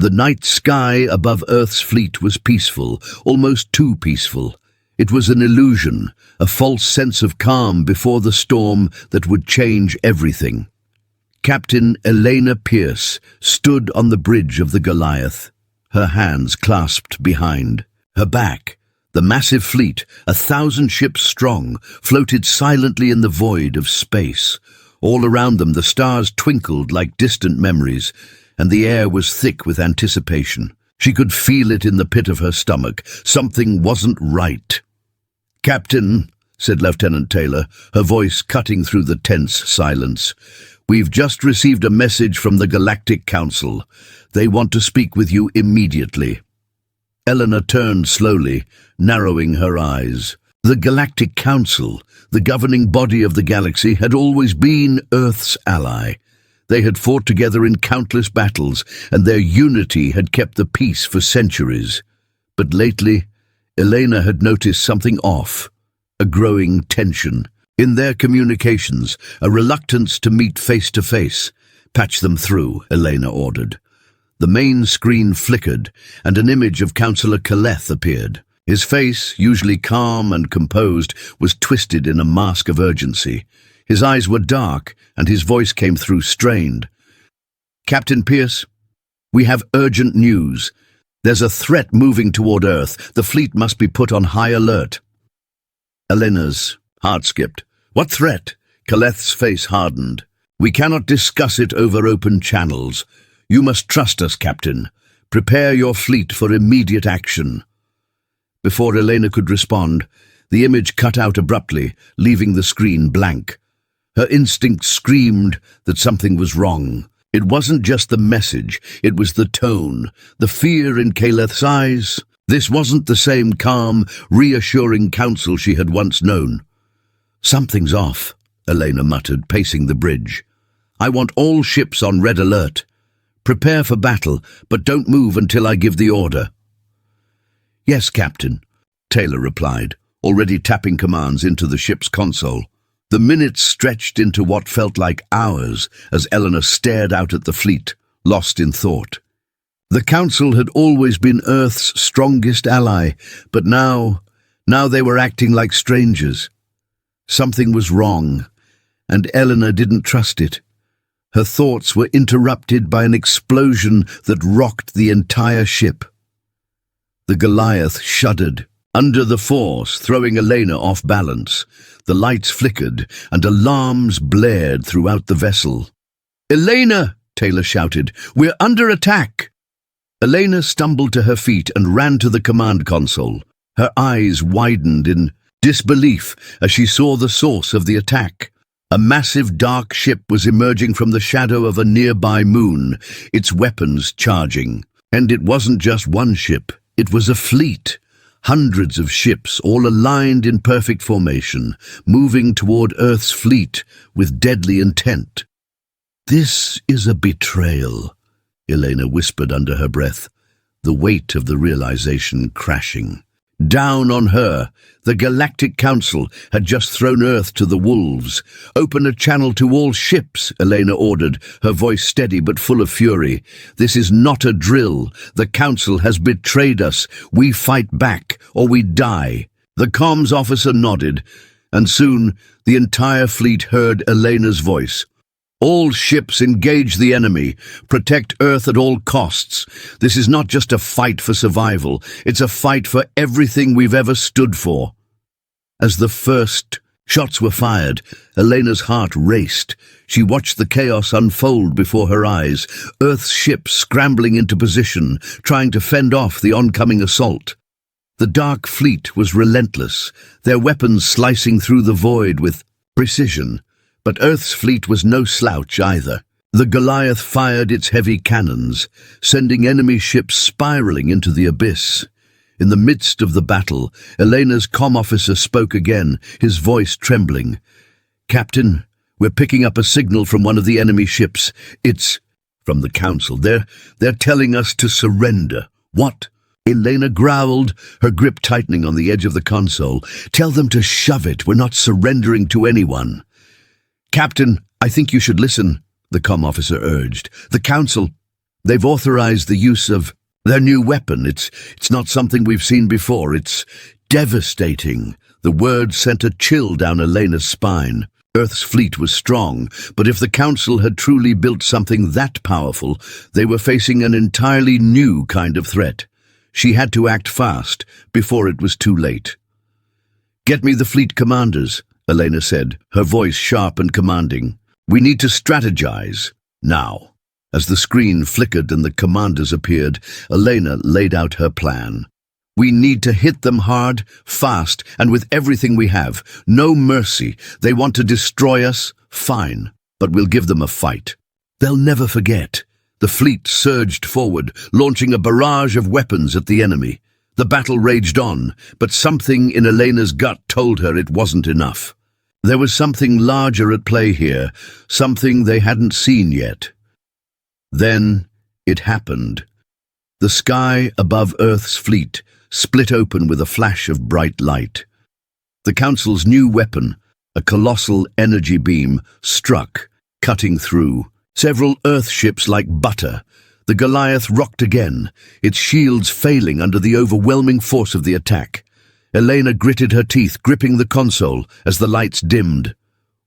The night sky above Earth's fleet was peaceful, almost too peaceful. It was an illusion, a false sense of calm before the storm that would change everything. Captain Elena Pierce stood on the bridge of the Goliath, her hands clasped behind. Her back, the massive fleet, 1,000 ships strong, floated silently in the void of space. All around them the stars twinkled like distant memories, and the air was thick with anticipation. She could feel it in the pit of her stomach. Something wasn't right. "Captain," said Lieutenant Taylor, her voice cutting through the tense silence, "we've just received a message from the Galactic Council. They want to speak with you immediately." Eleanor turned slowly, narrowing her eyes. The Galactic Council, the governing body of the galaxy, had always been Earth's ally. They had fought together in countless battles, and their unity had kept the peace for centuries. But lately, Elena had noticed something off, a growing tension. In their communications, a reluctance to meet face to face. "Patch them through," Elena ordered. The main screen flickered, and an image of Councillor Kaleth appeared. His face, usually calm and composed, was twisted in a mask of urgency. His eyes were dark, and his voice came through strained. "Captain Pierce, we have urgent news. There's a threat moving toward Earth. The fleet must be put on high alert." Elena's heart skipped. "What threat?" Kaleth's face hardened. "We cannot discuss it over open channels. You must trust us, Captain. Prepare your fleet for immediate action." Before Elena could respond, the image cut out abruptly, leaving the screen blank. Her instinct screamed that something was wrong. It wasn't just the message, it was the tone, the fear in Kaleth's eyes. This wasn't the same calm, reassuring counsel she had once known. "Something's off," Elena muttered, pacing the bridge. "I want all ships on red alert. Prepare for battle, but don't move until I give the order." "Yes, Captain," Taylor replied, already tapping commands into the ship's console. The minutes stretched into what felt like hours as Eleanor stared out at the fleet, lost in thought. The Council had always been Earth's strongest ally, but now they were acting like strangers. Something was wrong, and Eleanor didn't trust it. Her thoughts were interrupted by an explosion that rocked the entire ship. The Goliath shuddered under the force, throwing Elena off balance. The lights flickered, and alarms blared throughout the vessel. "Elena!" Taylor shouted. "We're under attack!" Elena stumbled to her feet and ran to the command console. Her eyes widened in disbelief as she saw the source of the attack. A massive dark ship was emerging from the shadow of a nearby moon, its weapons charging. And it wasn't just one ship, it was a fleet. Hundreds of ships, all aligned in perfect formation, moving toward Earth's fleet with deadly intent. "This is a betrayal," Elena whispered under her breath, the weight of the realization crashing down on her. The Galactic Council had just thrown Earth to the wolves. "Open a channel to all ships," Elena ordered, her voice steady but full of fury. "This is not a drill. The Council has betrayed us. We fight back, or we die." The comms officer nodded, and soon the entire fleet heard Elena's voice. "All ships engage the enemy. Protect Earth at all costs. This is not just a fight for survival. It's a fight for everything we've ever stood for." As the first shots were fired, Elena's heart raced. She watched the chaos unfold before her eyes, Earth's ships scrambling into position, trying to fend off the oncoming assault. The dark fleet was relentless, their weapons slicing through the void with precision. But Earth's fleet was no slouch either. The Goliath fired its heavy cannons, sending enemy ships spiraling into the abyss. In the midst of the battle, Elena's comm officer spoke again, his voice trembling. "Captain, we're picking up a signal from one of the enemy ships. It's from the Council. They're telling us to surrender." "What?" Elena growled, her grip tightening on the edge of the console. "Tell them to shove it. We're not surrendering to anyone." "Captain, I think you should listen," the comm officer urged. "The Council..." They've authorized the use of their new weapon. It's not something we've seen before. It's devastating. The word sent a chill down Elena's spine. Earth's fleet was strong, but if the Council had truly built something that powerful, they were facing an entirely new kind of threat. She had to act fast, before it was too late. "Get me the fleet commanders," Elena said, her voice sharp and commanding. "We need to strategize, now." As the screen flickered and the commanders appeared, Elena laid out her plan. "We need to hit them hard, fast, and with everything we have. No mercy. They want to destroy us? Fine. But we'll give them a fight. They'll never forget." The fleet surged forward, launching a barrage of weapons at the enemy. The battle raged on, but something in Elena's gut told her it wasn't enough. There was something larger at play here, something they hadn't seen yet. Then it happened. The sky above Earth's fleet split open with a flash of bright light. The Council's new weapon, a colossal energy beam, struck, cutting through. Several Earth ships like butter. The Goliath rocked again, its shields failing under the overwhelming force of the attack. Elena gritted her teeth, gripping the console as the lights dimmed.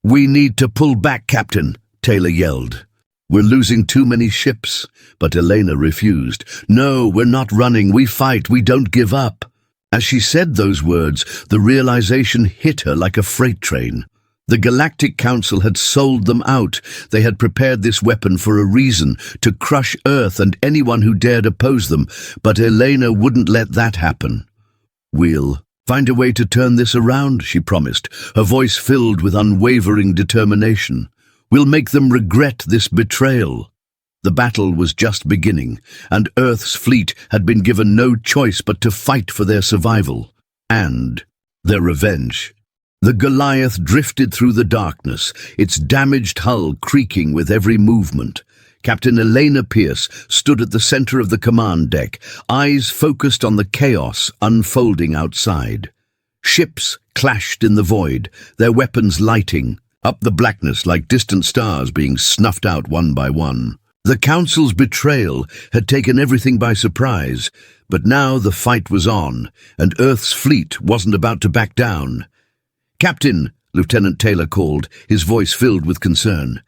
"We need to pull back, Captain," Taylor yelled. "We're losing too many ships." But Elena refused. "No, we're not running. We fight. We don't give up." As she said those words, the realization hit her like a freight train. The Galactic Council had sold them out. They had prepared this weapon for a reason, to crush Earth and anyone who dared oppose them, but Elena wouldn't let that happen. "We'll find a way to turn this around," she promised, her voice filled with unwavering determination. "We'll make them regret this betrayal." The battle was just beginning, and Earth's fleet had been given no choice but to fight for their survival and their revenge. The Goliath drifted through the darkness, its damaged hull creaking with every movement. Captain Elena Pierce stood at the center of the command deck, eyes focused on the chaos unfolding outside. Ships clashed in the void, their weapons lighting up the blackness like distant stars being snuffed out one by one. The Council's betrayal had taken everything by surprise, but now the fight was on, and Earth's fleet wasn't about to back down. "Captain," Lieutenant Taylor called, his voice filled with concern.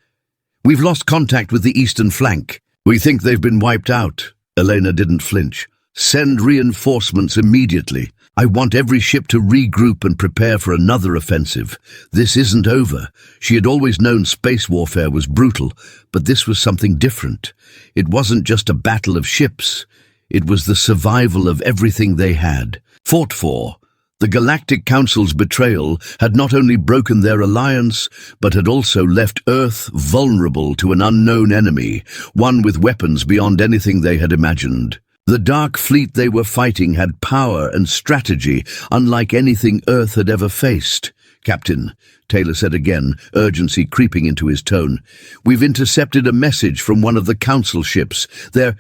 "We've lost contact with the eastern flank. We think they've been wiped out." Elena didn't flinch. "Send reinforcements immediately. I want every ship to regroup and prepare for another offensive. This isn't over." She had always known space warfare was brutal, but this was something different. It wasn't just a battle of ships. It was the survival of everything they had fought for. The Galactic Council's betrayal had not only broken their alliance, but had also left Earth vulnerable to an unknown enemy, one with weapons beyond anything they had imagined. The dark fleet they were fighting had power and strategy unlike anything Earth had ever faced. "Captain," Taylor said again, urgency creeping into his tone, "we've intercepted a message from one of the Council ships. They're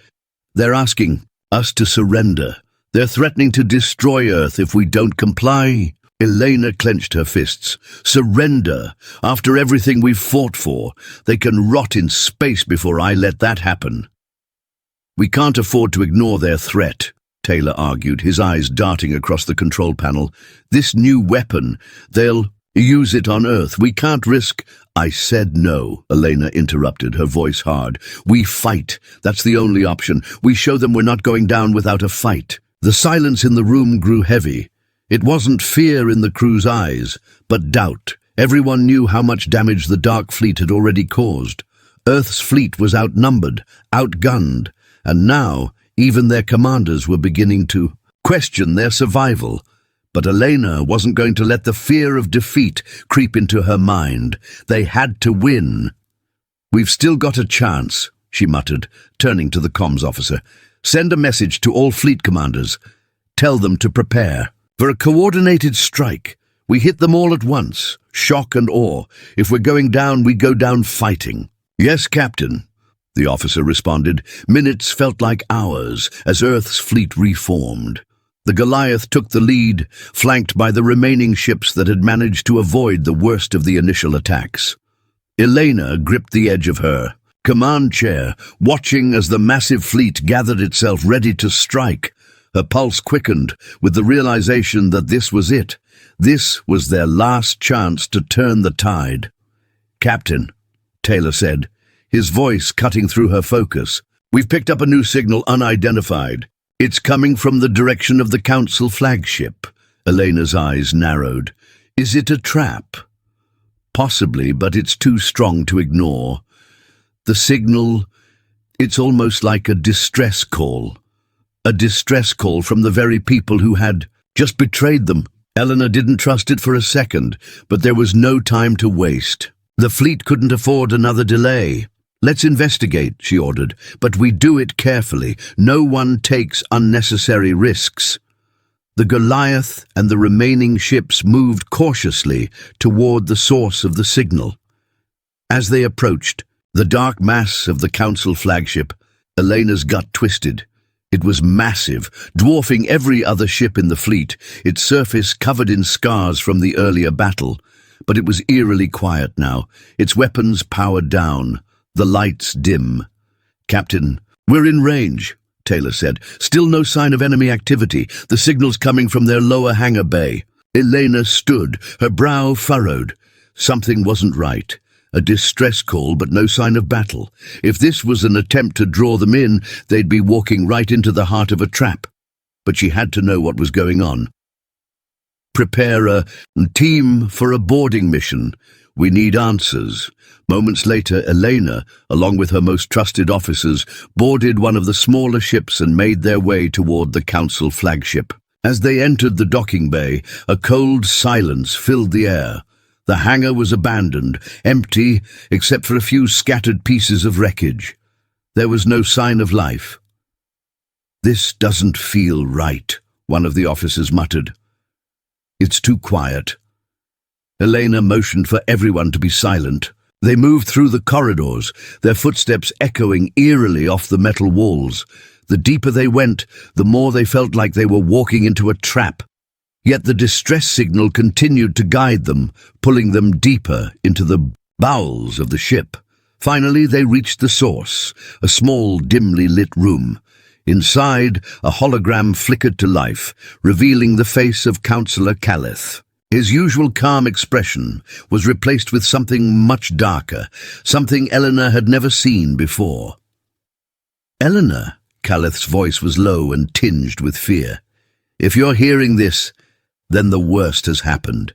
asking us to surrender. They're threatening to destroy Earth if we don't comply." Elena clenched her fists. "Surrender? After everything we've fought for? They can rot in space before I let that happen." "We can't afford to ignore their threat," Taylor argued, his eyes darting across the control panel. "This new weapon, they'll use it on Earth. We can't risk—" "I said no," Elena interrupted, her voice hard. "We fight. That's the only option. We show them we're not going down without a fight." The silence in the room grew heavy. It wasn't fear in the crew's eyes, but doubt. Everyone knew how much damage the Dark Fleet had already caused. Earth's fleet was outnumbered, outgunned, and now even their commanders were beginning to question their survival. But Elena wasn't going to let the fear of defeat creep into her mind. They had to win. "We've still got a chance," she muttered, turning to the comms officer. "Send a message to all fleet commanders. Tell them to prepare for a coordinated strike. We hit them all at once, shock and awe. If we're going down, we go down fighting." "Yes, Captain," the officer responded. Minutes felt like hours as Earth's fleet reformed. The Goliath took the lead, flanked by the remaining ships that had managed to avoid the worst of the initial attacks. Elena gripped the edge of her command chair, watching as the massive fleet gathered itself ready to strike. Her pulse quickened with the realization that this was it. This was their last chance to turn the tide. "Captain," Taylor said, his voice cutting through her focus, "we've picked up a new signal unidentified. It's coming from the direction of the Council flagship." Elena's eyes narrowed. "Is it a trap?" "Possibly, but it's too strong to ignore. The signal, it's almost like a distress call. A distress call from the very people who had just betrayed them." Elena didn't trust it for a second, but there was no time to waste. The fleet couldn't afford another delay. "Let's investigate," she ordered, "but we do it carefully. No one takes unnecessary risks." The Goliath and the remaining ships moved cautiously toward the source of the signal. As they approached the dark mass of the Council flagship, Elena's gut twisted. It was massive, dwarfing every other ship in the fleet, its surface covered in scars from the earlier battle. But it was eerily quiet now, its weapons powered down, the lights dim. "Captain, we're in range," Taylor said. "Still no sign of enemy activity. The signal's coming from their lower hangar bay." Elena stood, her brow furrowed. Something wasn't right. A distress call, but no sign of battle. If this was an attempt to draw them in, they'd be walking right into the heart of a trap. But she had to know what was going on. "Prepare a team for a boarding mission. We need answers." Moments later, Elena, along with her most trusted officers, boarded one of the smaller ships and made their way toward the Council flagship. As they entered the docking bay, a cold silence filled the air. The hangar was abandoned, empty, except for a few scattered pieces of wreckage. There was no sign of life. "This doesn't feel right," one of the officers muttered. "It's too quiet." Elena motioned for everyone to be silent. They moved through the corridors, their footsteps echoing eerily off the metal walls. The deeper they went, the more they felt like they were walking into a trap. Yet the distress signal continued to guide them, pulling them deeper into the bowels of the ship. Finally, they reached the source, a small, dimly lit room. Inside, a hologram flickered to life, revealing the face of Councillor Caleth. His usual calm expression was replaced with something much darker, something Eleanor had never seen before. "Eleanor," Caleth's voice was low and tinged with fear. "If you're hearing this, then the worst has happened.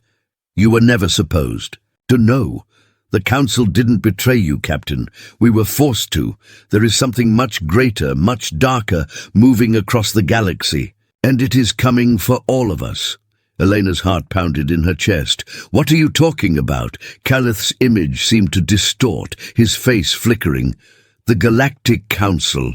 You were never supposed to know. The Council didn't betray you, Captain. We were forced to. There is something much greater, much darker, moving across the galaxy, and it is coming for all of us." Elena's heart pounded in her chest. "What are you talking about?" Caleth's image seemed to distort, his face flickering. "The Galactic Council.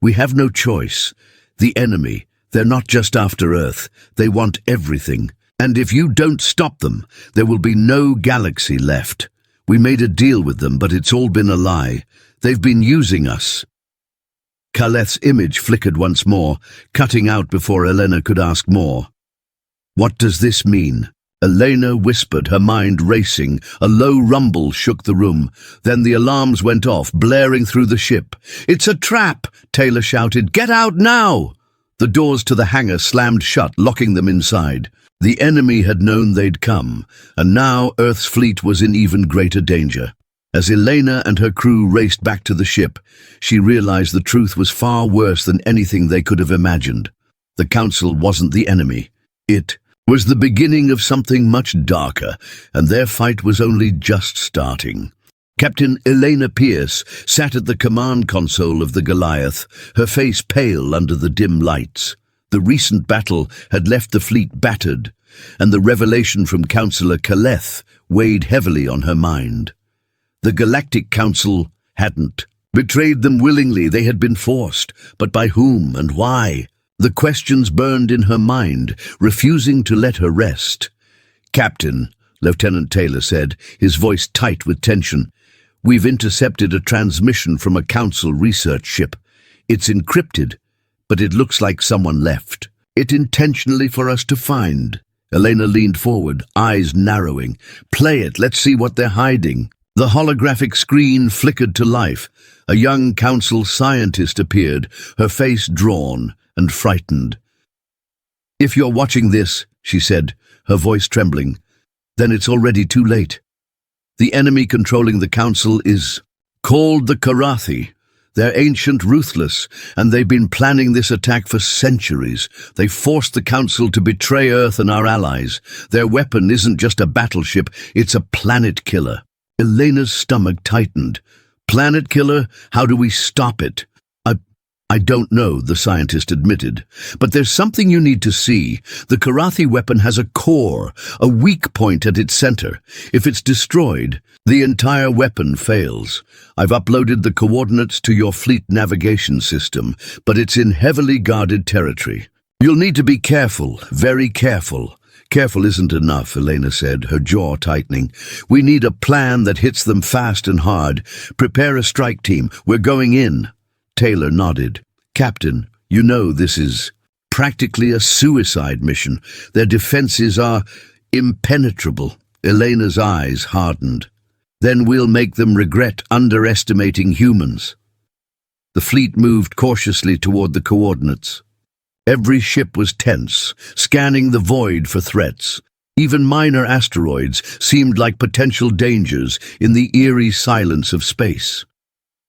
We have no choice. The enemy. They're not just after Earth. They want everything. And if you don't stop them, there will be no galaxy left. We made a deal with them, but it's all been a lie. They've been using us." Caleth's image flickered once more, cutting out before Elena could ask more. "What does this mean?" Elena whispered, her mind racing. A low rumble shook the room. Then the alarms went off, blaring through the ship. "It's a trap!" Taylor shouted. "Get out now!" The doors to the hangar slammed shut, locking them inside. The enemy had known they'd come, and now Earth's fleet was in even greater danger. As Elena and her crew raced back to the ship, she realized the truth was far worse than anything they could have imagined. The Council wasn't the enemy. It was the beginning of something much darker, and their fight was only just starting. Captain Elena Pierce sat at the command console of the Goliath, her face pale under the dim lights. The recent battle had left the fleet battered, and the revelation from Councillor Caleth weighed heavily on her mind. The Galactic Council hadn't betrayed them willingly. They had been forced, but by whom and why? The questions burned in her mind, refusing to let her rest. "Captain," Lieutenant Taylor said, his voice tight with tension, "we've intercepted a transmission from a Council research ship. It's encrypted, but it looks like someone left it intentionally for us to find." Elena leaned forward, eyes narrowing. "Play it, let's see what they're hiding." The holographic screen flickered to life. A young council scientist appeared, her face drawn and frightened. "If you're watching this," she said, her voice trembling, "then it's already too late. The enemy controlling the council is called the Karathi. They're ancient, ruthless, and they've been planning this attack for centuries. They forced the council to betray Earth and our allies. Their weapon isn't just a battleship, it's a planet killer." Elena's stomach tightened. "Planet killer? How do we stop it?" I don't know," the scientist admitted. "But there's something you need to see. The Karathi weapon has a core, a weak point at its center. If it's destroyed, the entire weapon fails. I've uploaded the coordinates to your fleet navigation system, but it's in heavily guarded territory. You'll need to be careful, very careful." "Careful isn't enough," Elena said, her jaw tightening. "We need a plan that hits them fast and hard. Prepare a strike team. We're going in." Taylor nodded. "Captain, you know this is practically a suicide mission. Their defenses are impenetrable." Elena's eyes hardened. "Then we'll make them regret underestimating humans." The fleet moved cautiously toward the coordinates. Every ship was tense, scanning the void for threats. Even minor asteroids seemed like potential dangers in the eerie silence of space.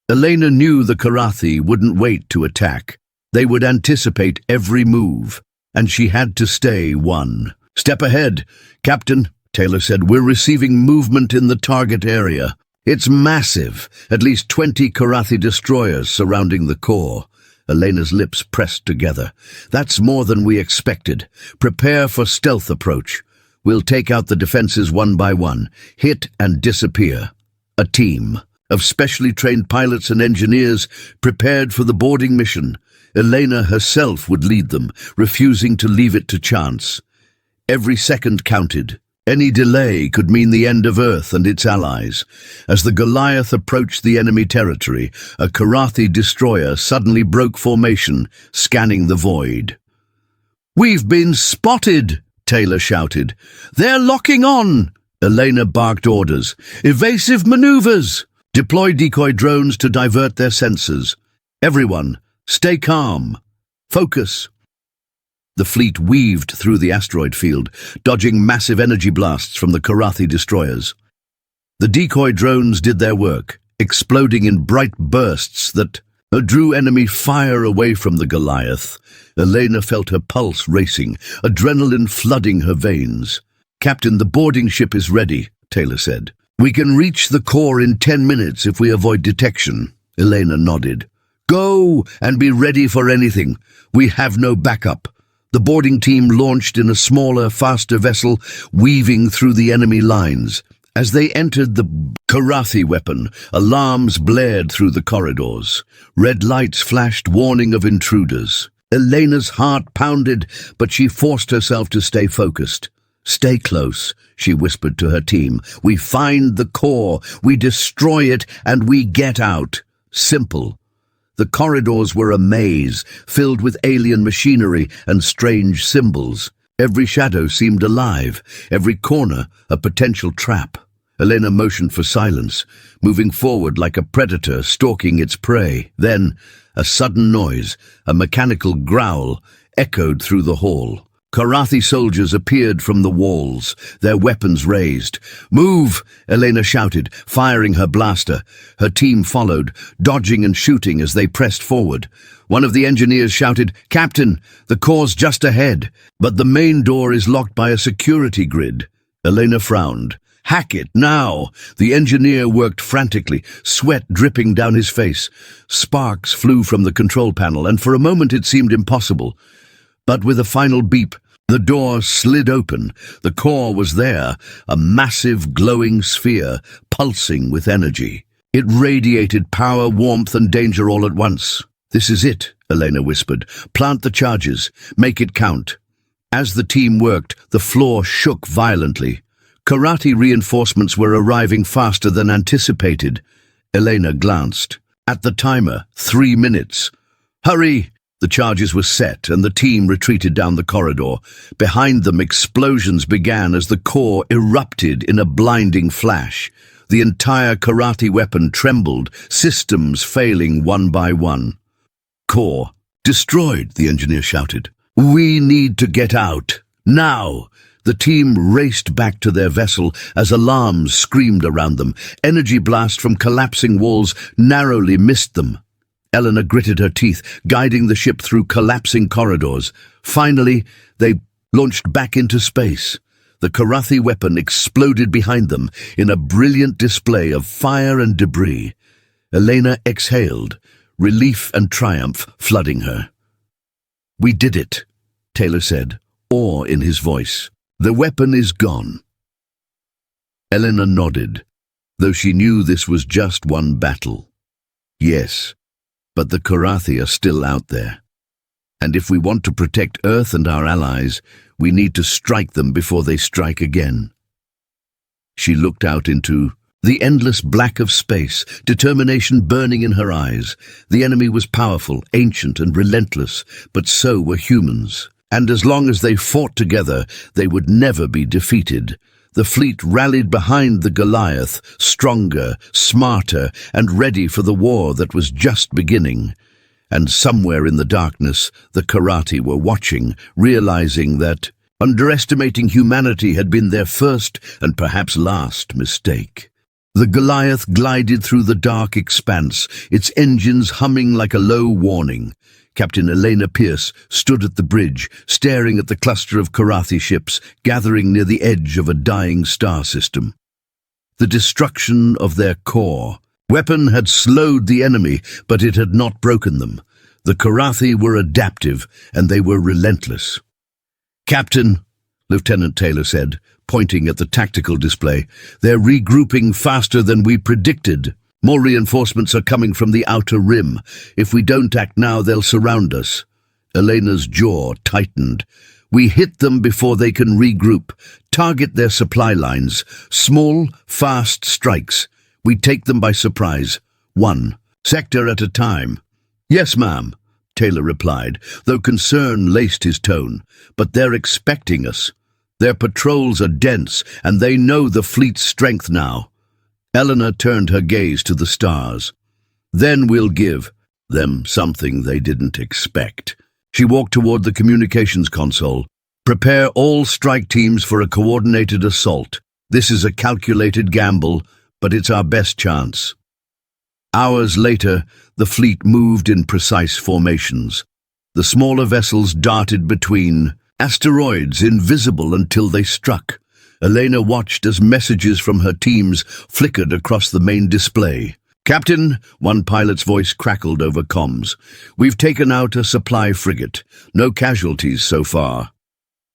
Elena knew the Karathi wouldn't wait to attack. They would anticipate every move, and she had to stay one step ahead. "Captain," Taylor said, "we're receiving movement in the target area. It's massive, at least 20 Karathi destroyers surrounding the core." Elena's lips pressed together. "That's more than we expected. Prepare for stealth approach. We'll take out the defenses one by one, hit and disappear." A team of specially trained pilots and engineers prepared for the boarding mission. Elena herself would lead them, refusing to leave it to chance. Every second counted. Any delay could mean the end of Earth and its allies. As the Goliath approached the enemy territory, a Karathi destroyer suddenly broke formation, scanning the void. "We've been spotted!" Taylor shouted. "They're locking on!" Elena barked orders. "Evasive maneuvers! Deploy decoy drones to divert their sensors. Everyone, stay calm. Focus." The fleet weaved through the asteroid field, dodging massive energy blasts from the Karathi destroyers. The decoy drones did their work, exploding in bright bursts that drew enemy fire away from the Goliath. Elena felt her pulse racing, adrenaline flooding her veins. "Captain, the boarding ship is ready," Taylor said. "We can reach the core in 10 minutes if we avoid detection." Elena nodded. "Go and be ready for anything. We have no backup." The boarding team launched in a smaller, faster vessel, weaving through the enemy lines. As they entered the Karathi weapon, alarms blared through the corridors. Red lights flashed, warning of intruders. Elena's heart pounded, but she forced herself to stay focused. "Stay close," she whispered to her team. "We find the core, we destroy it, and we get out." Simple. The corridors were a maze, filled with alien machinery and strange symbols. Every shadow seemed alive, every corner a potential trap. Elena motioned for silence, moving forward like a predator stalking its prey. Then, a sudden noise, a mechanical growl, echoed through the hall. Karathi soldiers appeared from the walls, their weapons raised. "Move!" Elena shouted, firing her blaster. Her team followed, dodging and shooting as they pressed forward. One of the engineers shouted, "Captain, the core's just ahead, but the main door is locked by a security grid." Elena frowned. "Hack it, now!" The engineer worked frantically, sweat dripping down his face. Sparks flew from the control panel, and for a moment it seemed impossible. But with a final beep, the door slid open. The core was there, a massive glowing sphere, pulsing with energy. It radiated power, warmth, and danger all at once. "This is it," Elena whispered. "Plant the charges. Make it count." As the team worked, the floor shook violently. Karathi reinforcements were arriving faster than anticipated. Elena glanced. At the timer, 3 minutes. "Hurry!" The charges were set, and the team retreated down the corridor. Behind them, explosions began as the core erupted in a blinding flash. The entire karate weapon trembled, systems failing one by one. "Core destroyed," the engineer shouted. "We need to get out. Now!" The team raced back to their vessel as alarms screamed around them. Energy blast from collapsing walls narrowly missed them. Eleanor gritted her teeth, guiding the ship through collapsing corridors. Finally, they launched back into space. The karate weapon exploded behind them in a brilliant display of fire and debris. Elena exhaled, relief and triumph flooding her. "We did it," Taylor said, awe in his voice. "The weapon is gone." Eleanor nodded, though she knew this was just one battle. "Yes, but the Karathi are still out there. And if we want to protect Earth and our allies, we need to strike them before they strike again." She looked out into the endless black of space, determination burning in her eyes. The enemy was powerful, ancient and relentless, but so were humans. And as long as they fought together, they would never be defeated. The fleet rallied behind the Goliath, stronger, smarter, and ready for the war that was just beginning. And somewhere in the darkness, the Karathi were watching, realizing that underestimating humanity had been their first and perhaps last mistake. The Goliath glided through the dark expanse, its engines humming like a low warning. Captain Elena Pierce stood at the bridge, staring at the cluster of Karathi ships gathering near the edge of a dying star system. The destruction of their core weapon had slowed the enemy, but it had not broken them. The Karathi were adaptive, and they were relentless. "Captain," Lieutenant Taylor said, pointing at the tactical display, "they're regrouping faster than we predicted. More reinforcements are coming from the outer rim. If we don't act now, they'll surround us." Elena's jaw tightened. "We hit them before they can regroup. Target their supply lines. Small, fast strikes. We take them by surprise. One sector at a time." "Yes, ma'am," Taylor replied, though concern laced his tone. "But they're expecting us. Their patrols are dense, and they know the fleet's strength now." Eleanor turned her gaze to the stars. "Then we'll give them something they didn't expect." She walked toward the communications console. "Prepare all strike teams for a coordinated assault. This is a calculated gamble, but it's our best chance." Hours later, the fleet moved in precise formations. The smaller vessels darted between asteroids, invisible until they struck. Elena watched as messages from her teams flickered across the main display. "Captain," one pilot's voice crackled over comms, "we've taken out a supply frigate. No casualties so far."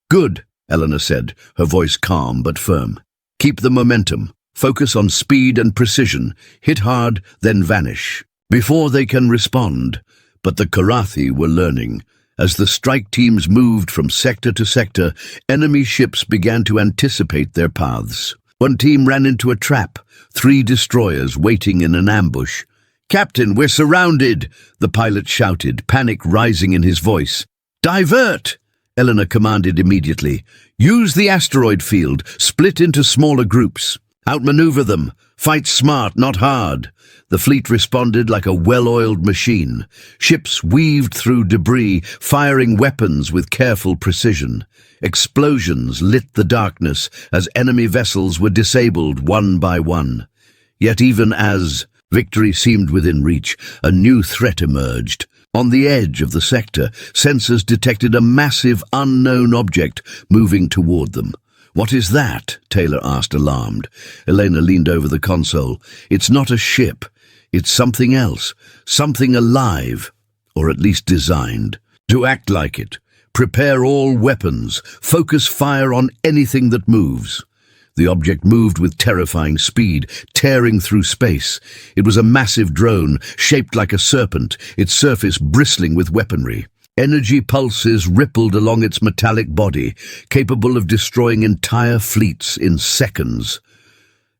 "Good," Eleanor said, her voice calm but firm. "Keep the momentum. Focus on speed and precision. Hit hard, then vanish, before they can respond." But the Karathi were learning. As the strike teams moved from sector to sector, enemy ships began to anticipate their paths. One team ran into a trap, 3 destroyers waiting in an ambush. "Captain, we're surrounded!" the pilot shouted, panic rising in his voice. "Divert!" Eleanor commanded immediately. "Use the asteroid field, split into smaller groups. Outmaneuver them. Fight smart, not hard." The fleet responded like a well-oiled machine. Ships weaved through debris, firing weapons with careful precision. Explosions lit the darkness as enemy vessels were disabled one by one. Yet even as victory seemed within reach, a new threat emerged. On the edge of the sector, sensors detected a massive unknown object moving toward them. "What is that?" Taylor asked, alarmed. Elena leaned over the console. "It's not a ship. It's something else. Something alive, or at least designed to act like it. Prepare all weapons. Focus fire on anything that moves." The object moved with terrifying speed, tearing through space. It was a massive drone, shaped like a serpent, its surface bristling with weaponry. Energy pulses rippled along its metallic body, capable of destroying entire fleets in seconds.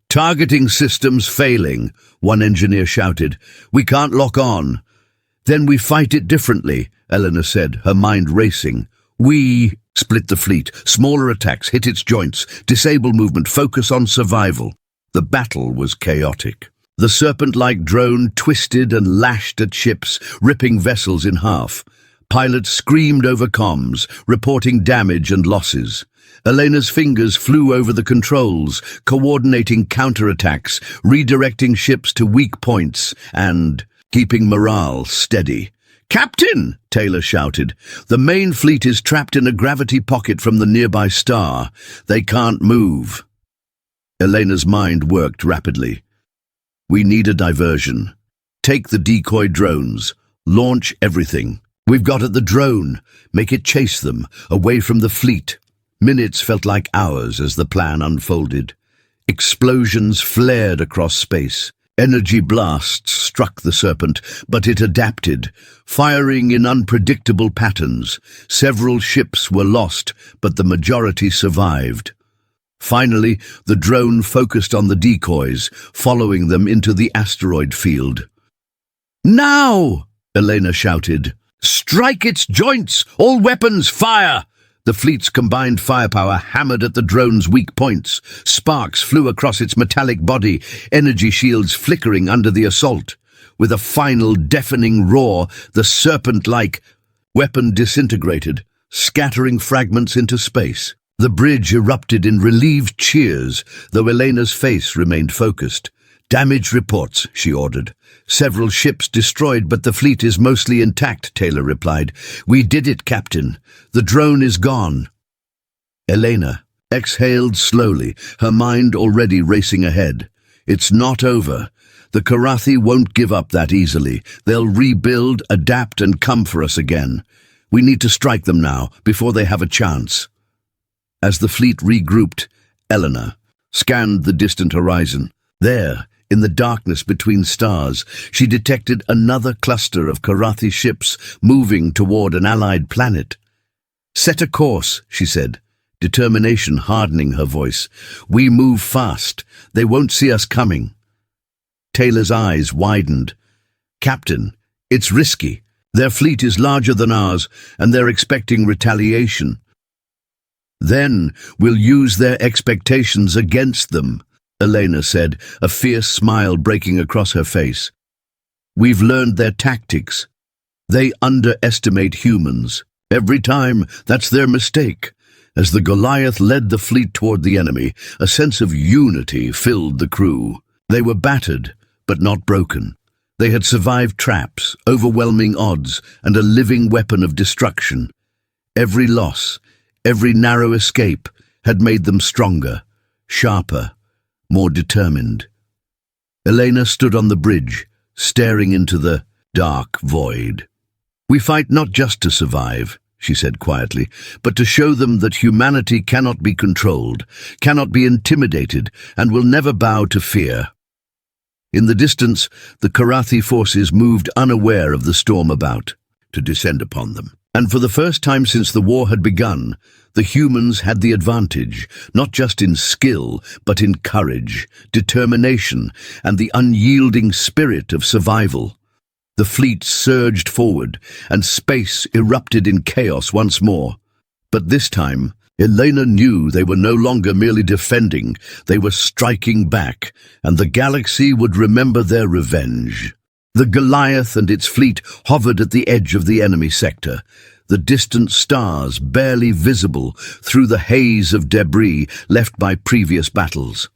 "Targeting systems failing," one engineer shouted. "We can't lock on." "Then we fight it differently," Eleanor said, her mind racing. "We split the fleet. Smaller attacks, hit its joints, disable movement, focus on survival." The battle was chaotic. The serpent-like drone twisted and lashed at ships, ripping vessels in half. Pilots screamed over comms, reporting damage and losses. Elena's fingers flew over the controls, coordinating counterattacks, redirecting ships to weak points, and keeping morale steady. "Captain!" Taylor shouted. "The main fleet is trapped in a gravity pocket from the nearby star. They can't move." Elena's mind worked rapidly. "We need a diversion. Take the decoy drones. Launch everything. We've got at the drone. Make it chase them, away from the fleet." Minutes felt like hours as the plan unfolded. Explosions flared across space. Energy blasts struck the Serpent, but it adapted, firing in unpredictable patterns. Several ships were lost, but the majority survived. Finally, the drone focused on the decoys, following them into the asteroid field. "Now!" Elena shouted. "Strike its joints! All weapons, fire!" The fleet's combined firepower hammered at the drone's weak points. Sparks flew across its metallic body, energy shields flickering under the assault. With a final deafening roar, the serpent-like weapon disintegrated, scattering fragments into space. The bridge erupted in relieved cheers, though Elena's face remained focused. "Damage reports," she ordered. "Several ships destroyed, but the fleet is mostly intact," Taylor replied. "We did it, Captain. The drone is gone." Elena exhaled slowly, her mind already racing ahead. "It's not over. The Karathi won't give up that easily. They'll rebuild, adapt, and come for us again. We need to strike them now, before they have a chance." As the fleet regrouped, Elena scanned the distant horizon. There, in the darkness between stars, she detected another cluster of Karathi ships moving toward an allied planet. "Set a course," she said, determination hardening her voice. "We move fast. They won't see us coming." Taylor's eyes widened. "Captain, it's risky. Their fleet is larger than ours, and they're expecting retaliation." "Then we'll use their expectations against them," Elena said, a fierce smile breaking across her face. "We've learned their tactics. They underestimate humans. Every time, that's their mistake." As the Goliath led the fleet toward the enemy, a sense of unity filled the crew. They were battered, but not broken. They had survived traps, overwhelming odds, and a living weapon of destruction. Every loss, every narrow escape had made them stronger, sharper, more determined. Elena stood on the bridge, staring into the dark void. "We fight not just to survive," she said quietly, "but to show them that humanity cannot be controlled, cannot be intimidated, and will never bow to fear." In the distance, the Karathi forces moved unaware of the storm about to descend upon them. And for the first time since the war had begun, the humans had the advantage, not just in skill, but in courage, determination, and the unyielding spirit of survival. The fleet surged forward, and space erupted in chaos once more. But this time, Elena knew they were no longer merely defending, they were striking back, and the galaxy would remember their revenge. The Goliath and its fleet hovered at the edge of the enemy sector, the distant stars barely visible through the haze of debris left by previous battles.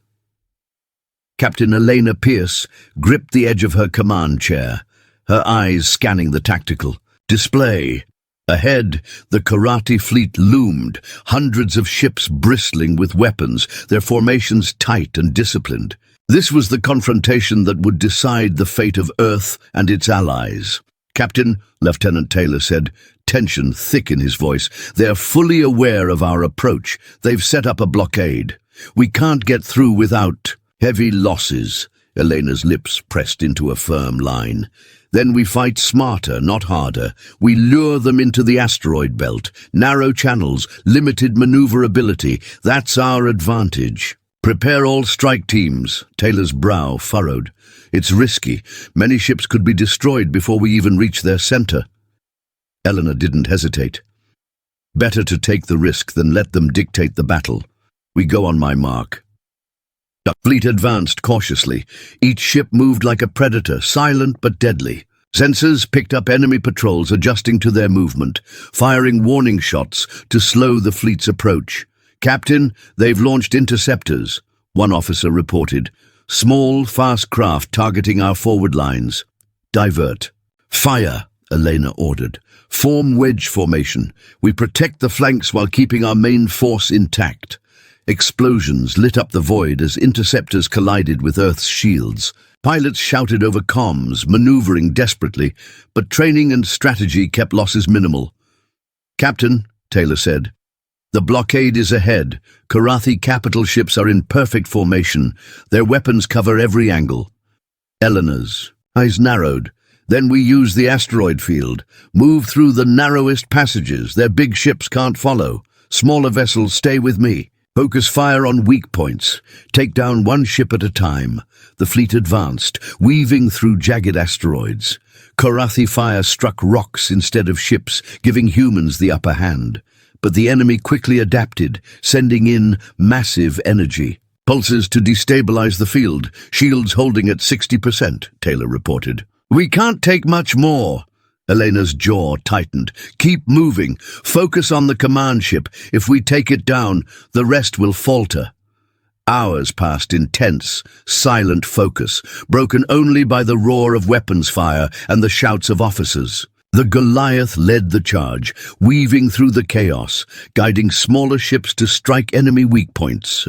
Captain Elena Pierce gripped the edge of her command chair, her eyes scanning the tactical display. Ahead, the Karathi fleet loomed, hundreds of ships bristling with weapons, their formations tight and disciplined. This was the confrontation that would decide the fate of Earth and its allies. "Captain," Lieutenant Taylor said, tension thick in his voice, "they're fully aware of our approach. They've set up a blockade. We can't get through without heavy losses." Elena's lips pressed into a firm line. "Then we fight smarter, not harder. We lure them into the asteroid belt. Narrow channels, limited maneuverability. That's our advantage. Prepare all strike teams." Taylor's brow furrowed. "It's risky. Many ships could be destroyed before we even reach their center." Elena didn't hesitate. "Better to take the risk than let them dictate the battle. We go on my mark." The fleet advanced cautiously. Each ship moved like a predator, silent but deadly. Sensors picked up enemy patrols adjusting to their movement, firing warning shots to slow the fleet's approach. "Captain, they've launched interceptors," one officer reported. "Small, fast craft targeting our forward lines." "Divert." "Fire," Elena ordered. "Form wedge formation. We protect the flanks while keeping our main force intact." Explosions lit up the void as interceptors collided with Earth's shields. Pilots shouted over comms, maneuvering desperately, but training and strategy kept losses minimal. "Captain," Taylor said, "the blockade is ahead. Karathi capital ships are in perfect formation. Their weapons cover every angle." Eleanor's eyes narrowed. "Then we use the asteroid field. Move through the narrowest passages. Their big ships can't follow. Smaller vessels stay with me. Focus fire on weak points. Take down one ship at a time." The fleet advanced, weaving through jagged asteroids. Karathi fire struck rocks instead of ships, giving humans the upper hand. But the enemy quickly adapted, sending in massive energy. "Pulses to destabilize the field, shields holding at 60%, Taylor reported. "We can't take much more." Elena's jaw tightened. "Keep moving. Focus on the command ship. If we take it down, the rest will falter." Hours passed in tense, silent focus, broken only by the roar of weapons fire and the shouts of officers. The Goliath led the charge, weaving through the chaos, guiding smaller ships to strike enemy weak points.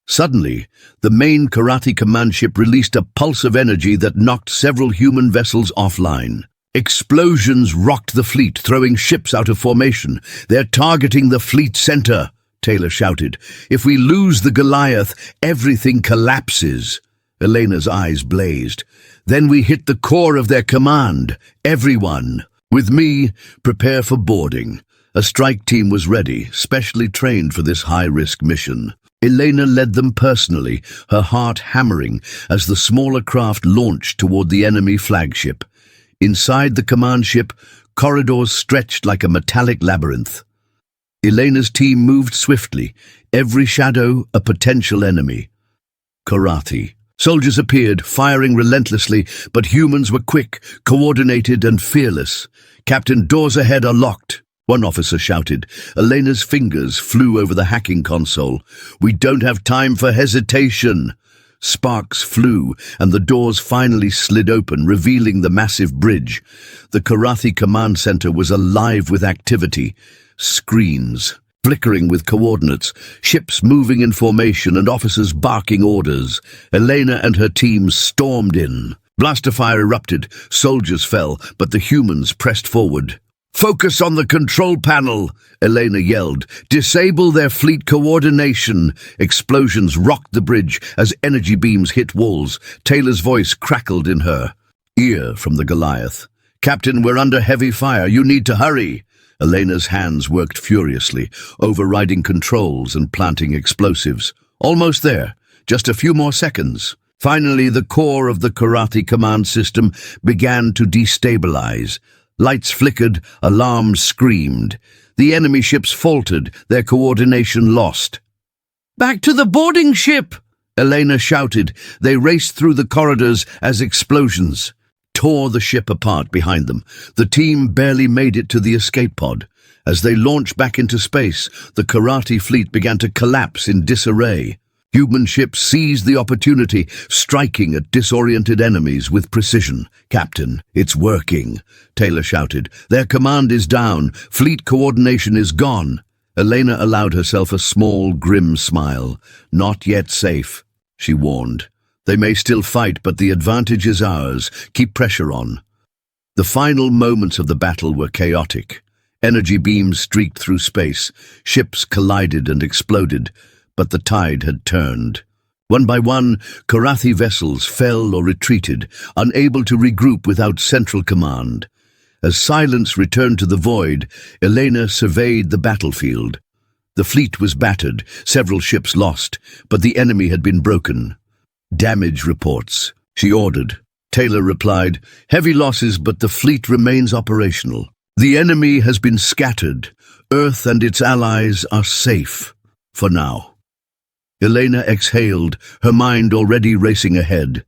Suddenly, the main Karathi command ship released a pulse of energy that knocked several human vessels offline. Explosions rocked the fleet, throwing ships out of formation. "They're targeting the fleet center," Taylor shouted. "If we lose the Goliath, everything collapses." Elena's eyes blazed. "Then we hit the core of their command. Everyone. With me, prepare for boarding." A strike team was ready, specially trained for this high-risk mission. Elena led them personally, her heart hammering as the smaller craft launched toward the enemy flagship. Inside the command ship, corridors stretched like a metallic labyrinth. Elena's team moved swiftly, every shadow a potential enemy. Karathi. Soldiers appeared, firing relentlessly, but humans were quick, coordinated and fearless. "Captain, doors ahead are locked," one officer shouted. Elena's fingers flew over the hacking console. "We don't have time for hesitation." Sparks flew, and the doors finally slid open, revealing the massive bridge. The Karathi command center was alive with activity. Screens flickering with coordinates, ships moving in formation and officers barking orders. Elena and her team stormed in. Blaster fire erupted, soldiers fell, but the humans pressed forward. "Focus on the control panel," Elena yelled. "Disable their fleet coordination." Explosions rocked the bridge as energy beams hit walls. Taylor's voice crackled in her ear from the Goliath. "Captain, we're under heavy fire. You need to hurry." Elena's hands worked furiously, overriding controls and planting explosives. Almost there. Just a few more seconds. Finally, the core of the Karathi command system began to destabilize. Lights flickered, alarms screamed. The enemy ships faltered, their coordination lost. "Back to the boarding ship!" Elena shouted. They raced through the corridors as explosions tore the ship apart behind them. The team barely made it to the escape pod. As they launched back into space, the Karathi fleet began to collapse in disarray. Human ships seized the opportunity, striking at disoriented enemies with precision. "Captain, it's working," Taylor shouted. "Their command is down. Fleet coordination is gone." Elena allowed herself a small, grim smile. "Not yet safe," she warned. "They may still fight, but the advantage is ours. Keep pressure on." The final moments of the battle were chaotic. Energy beams streaked through space. Ships collided and exploded. But the tide had turned. One by one, Karathi vessels fell or retreated, unable to regroup without central command. As silence returned to the void, Elena surveyed the battlefield. The fleet was battered, several ships lost, but the enemy had been broken. "Damage reports," she ordered. Taylor replied, "Heavy losses, but the fleet remains operational. The enemy has been scattered. Earth and its allies are safe, for now." Elena exhaled, her mind already racing ahead.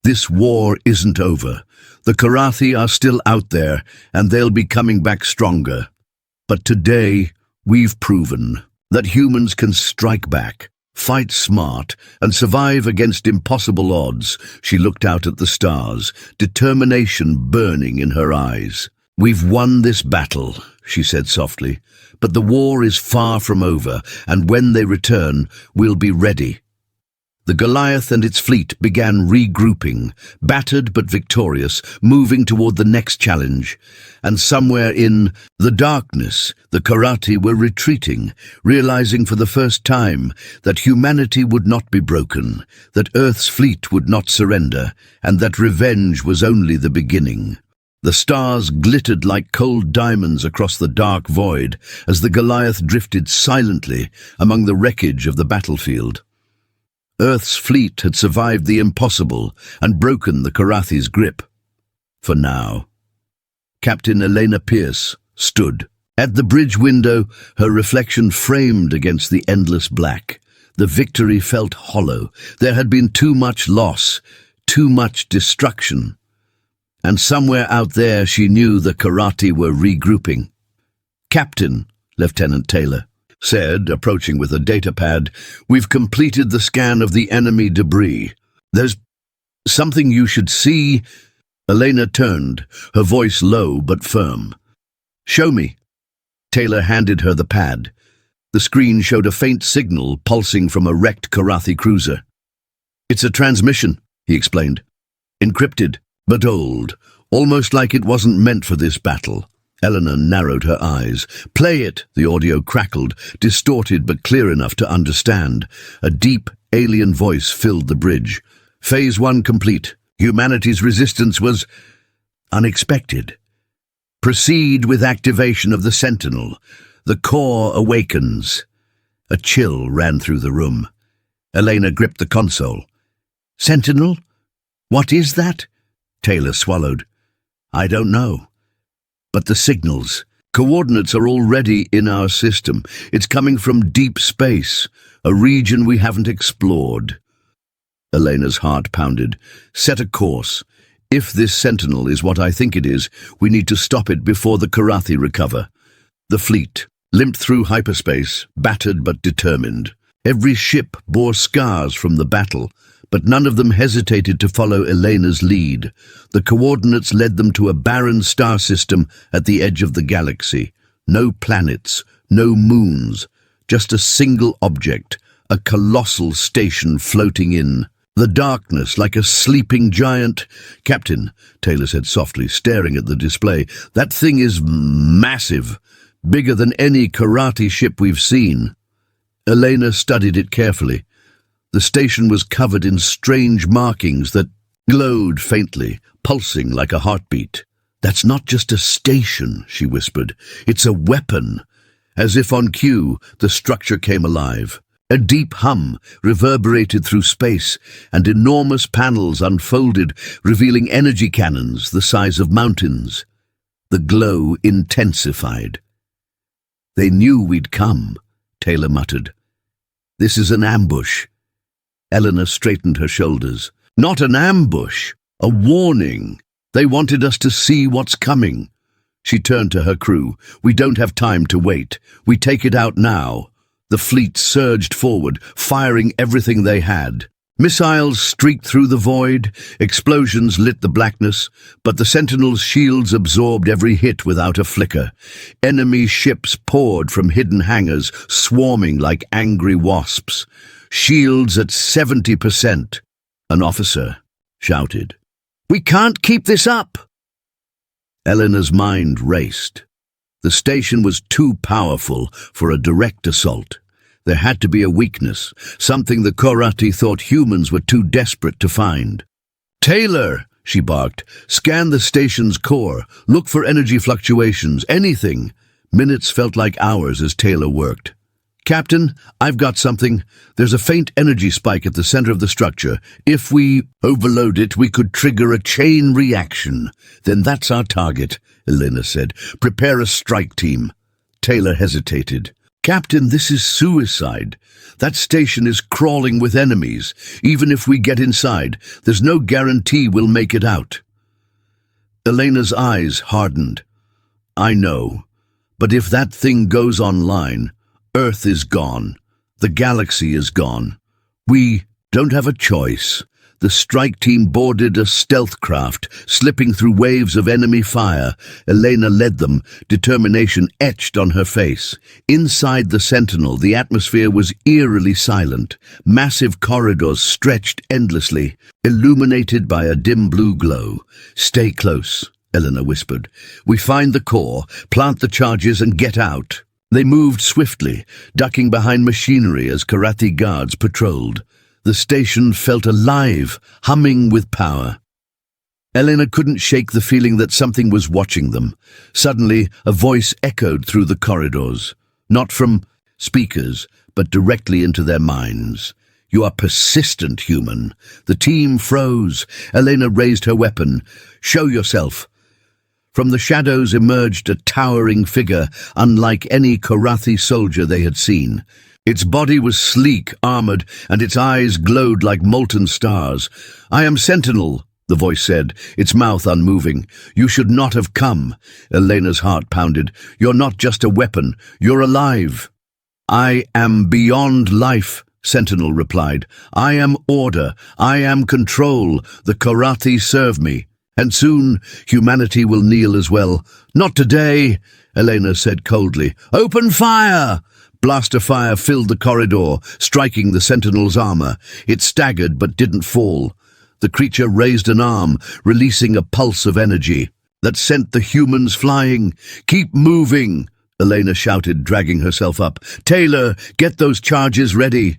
This war isn't over. The Karathi are still out there, and they'll be coming back stronger. But today, we've proven that humans can strike back, fight smart, and survive against impossible odds. She looked out at the stars, determination burning in her eyes. We've won this battle, she said softly, but the war is far from over, and when they return, we'll be ready. The Goliath and its fleet began regrouping, battered but victorious, moving toward the next challenge. And somewhere in the darkness, the Karathi were retreating, realizing for the first time that humanity would not be broken, that Earth's fleet would not surrender, and that revenge was only the beginning. The stars glittered like cold diamonds across the dark void as the Goliath drifted silently among the wreckage of the battlefield. Earth's fleet had survived the impossible and broken the Karathi's grip. For now. Captain Elena Pierce stood. At the bridge window, her reflection framed against the endless black. The victory felt hollow. There had been too much loss, too much destruction. And somewhere out there she knew the Karathi were regrouping. "Captain," Lieutenant Taylor said, approaching with a datapad, "we've completed the scan of the enemy debris. There's something you should see." Elena turned, her voice low but firm. "Show me." Taylor handed her the pad. The screen showed a faint signal pulsing from a wrecked Karathi cruiser. "It's a transmission," he explained. "Encrypted, but old, almost like it wasn't meant for this battle." Eleanor narrowed her eyes. "Play it," the audio crackled, distorted but clear enough to understand. A deep, alien voice filled the bridge. "Phase 1 complete. Humanity's resistance was unexpected. Proceed with activation of the Sentinel. The core awakens." A chill ran through the room. Elena gripped the console. "Sentinel? What is that?" Taylor swallowed. "I don't know. But the signals, coordinates are already in our system. It's coming from deep space, a region we haven't explored." Elena's heart pounded. "Set a course. If this Sentinel is what I think it is, we need to stop it before the Karathi recover." The fleet limped through hyperspace, battered but determined. Every ship bore scars from the battle, but none of them hesitated to follow Elena's lead. The coordinates led them to a barren star system at the edge of the galaxy. No planets, no moons, just a single object, a colossal station floating in. The darkness, like a sleeping giant. "Captain," Taylor said softly, staring at the display, "that thing is massive, bigger than any Karathi ship we've seen." Elena studied it carefully. The station was covered in strange markings that glowed faintly, pulsing like a heartbeat. "That's not just a station," she whispered. "It's a weapon." As if on cue, the structure came alive. A deep hum reverberated through space, and enormous panels unfolded, revealing energy cannons the size of mountains. The glow intensified. "They knew we'd come," Taylor muttered. "This is an ambush." Eleanor straightened her shoulders. "Not an ambush, a warning. They wanted us to see what's coming." She turned to her crew. "We don't have time to wait. We take it out now." The fleet surged forward, firing everything they had. Missiles streaked through the void, explosions lit the blackness, but the Sentinel's shields absorbed every hit without a flicker. Enemy ships poured from hidden hangars, swarming like angry wasps. "Shields at 70%. An officer shouted. "We can't keep this up!" Eleanor's mind raced. The station was too powerful for a direct assault. There had to be a weakness, something the Karathi thought humans were too desperate to find. "Taylor," she barked, "scan the station's core. Look for energy fluctuations, anything." Minutes felt like hours as Taylor worked. "Captain, I've got something. There's a faint energy spike at the center of the structure. If we overload it, we could trigger a chain reaction." "Then that's our target," Elena said. "Prepare a strike team." Taylor hesitated. Captain, this is suicide. That station is crawling with enemies. Even if we get inside, there's no guarantee we'll make it out. Elena's eyes hardened. I know, but if that thing goes online, Earth is gone. The galaxy is gone. We don't have a choice. The strike team boarded a stealth craft, slipping through waves of enemy fire. Elena led them, determination etched on her face. Inside the Sentinel, the atmosphere was eerily silent. Massive corridors stretched endlessly, illuminated by a dim blue glow. Stay close, Elena whispered. We find the core, plant the charges and get out. They moved swiftly, ducking behind machinery as Karathi guards patrolled. The station felt alive, humming with power. Elena couldn't shake the feeling that something was watching them. Suddenly, a voice echoed through the corridors, not from speakers, but directly into their minds. You are persistent, human. The team froze. Elena raised her weapon. Show yourself. From the shadows emerged a towering figure, unlike any Karathi soldier they had seen. Its body was sleek, armored, and its eyes glowed like molten stars. I am Sentinel, the voice said, its mouth unmoving. You should not have come. Elena's heart pounded. You're not just a weapon. You're alive. I am beyond life, Sentinel replied. I am order. I am control. The Karathi serve me. And soon humanity will kneel as well. Not today, Elena said coldly. Open fire! Blaster fire filled the corridor, striking the Sentinel's armor. It staggered but didn't fall. The creature raised an arm, releasing a pulse of energy that sent the humans flying. Keep moving, Elena shouted, dragging herself up. Taylor, get those charges ready.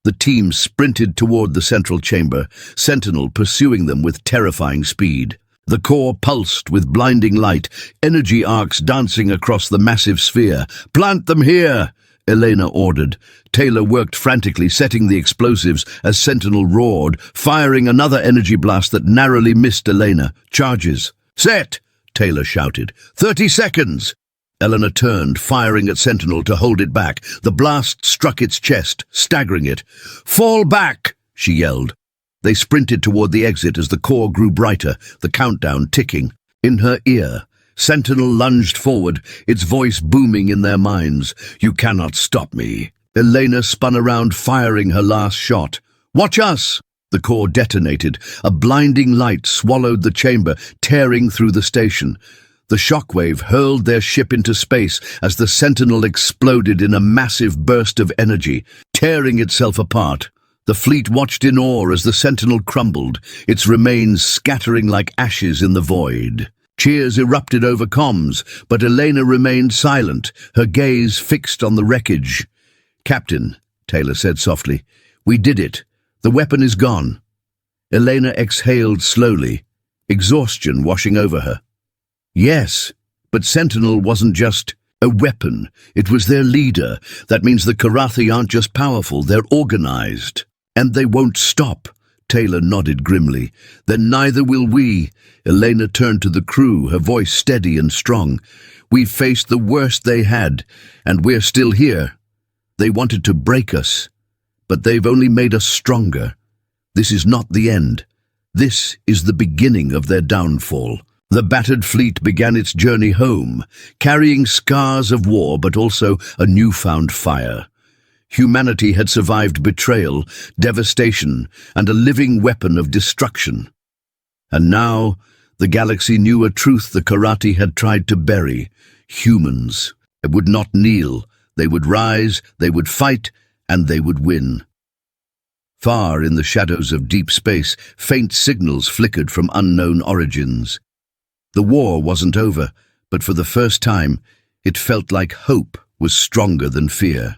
The team sprinted toward the central chamber, Sentinel pursuing them with terrifying speed. The core pulsed with blinding light, energy arcs dancing across the massive sphere. Plant them here, Elena ordered. Taylor worked frantically, setting the explosives as Sentinel roared, firing another energy blast that narrowly missed Elena. Charges. Set, Taylor shouted. 30 seconds. Elena turned, firing at Sentinel to hold it back. The blast struck its chest, staggering it. Fall back, she yelled. They sprinted toward the exit as the core grew brighter, the countdown ticking. In her ear, Sentinel lunged forward, its voice booming in their minds. You cannot stop me. Elena spun around, firing her last shot. Watch us! The core detonated. A blinding light swallowed the chamber, tearing through the station. The shockwave hurled their ship into space as the Sentinel exploded in a massive burst of energy, tearing itself apart. The fleet watched in awe as the Sentinel crumbled, its remains scattering like ashes in the void. Cheers erupted over comms, but Elena remained silent, her gaze fixed on the wreckage. Captain, Taylor said softly, we did it. The weapon is gone. Elena exhaled slowly, exhaustion washing over her. Yes, but Sentinel wasn't just a weapon. It was their leader. That means the Karathi aren't just powerful, they're organized. And they won't stop. Taylor nodded grimly. Then neither will we. Elena turned to the crew, her voice steady and strong. We've faced the worst they had, and we're still here. They wanted to break us, but they've only made us stronger. This is not the end. This is the beginning of their downfall. The battered fleet began its journey home, carrying scars of war but also a newfound fire. Humanity had survived betrayal, devastation, and a living weapon of destruction. And now, the galaxy knew a truth the Karathi had tried to bury. Humans. They would not kneel. They would rise, they would fight, and they would win. Far in the shadows of deep space, faint signals flickered from unknown origins. The war wasn't over, but for the first time, it felt like hope was stronger than fear.